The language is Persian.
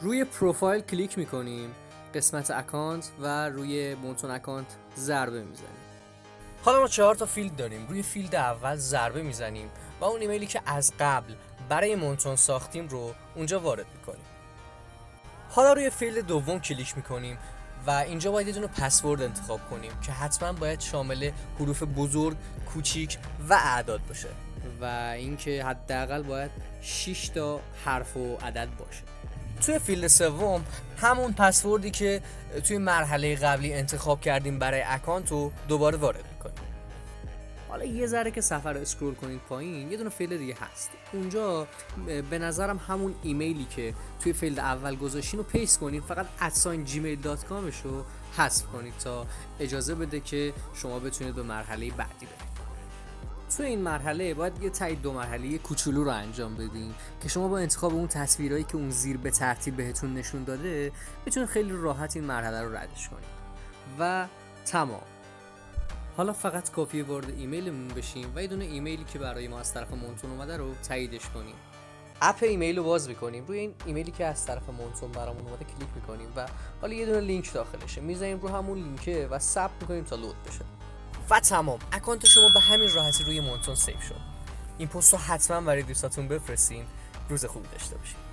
روی پروفایل کلیک میکنیم، قسمت اکانت و روی مونتون اکانت ضربه میزنیم. حالا ما 4 تا فیلد داریم. روی فیلد اول ضربه میزنیم و اون ایمیلی که از قبل برای مونتون ساختیم رو اونجا وارد میکنیم. حالا روی فیلد دوم کلیک میکنیم و اینجا باید یه دونه پسورد انتخاب کنیم که حتما باید شامل حروف بزرگ، کوچیک و اعداد باشه و اینکه حداقل باید 6 تا حرف و عدد باشه. توی فیلد سوم همون پسوردی که توی مرحله قبلی انتخاب کردیم برای اکانت رو دوباره وارد میکنیم. حالا یه ذره که سفر رو اسکرول کنید پایین، یه دونه فیلد دیگه هست. اونجا به نظرم همون ایمیلی که توی فیلد اول گذاشتین رو پیست کنید، فقط @gmail.com رو حذف کنید تا اجازه بده که شما بتونید به مرحله بعدی برید. توی این مرحله باید یه تایید 2 مرحله کوچولو رو انجام بدین که شما با انتخاب اون تصویرایی که اون زیر به ترتیب بهتون نشون داده میتونید خیلی راحت این مرحله رو ردش کنید و تمام. حالا فقط کپی وارد ایمیلمون بشیم و یه دونه ایمیلی که برای ما از طرف مونتون اومده رو تاییدش کنیم. اپ ایمیل رو باز می‌کنیم، روی این ایمیلی که از طرف مونتون برامون اومده کلیک می‌کنیم و حالا یه دونه لینک داخلشه، می‌ذاریم رو همون لینکه و ثبت می‌کنیم تا لود بشه. و تمام، اکانت شما به همین راحتی روی مونتون سیو شد. این پست رو حتما برای دوستاتون بفرستین. روز خوبی داشته باشید.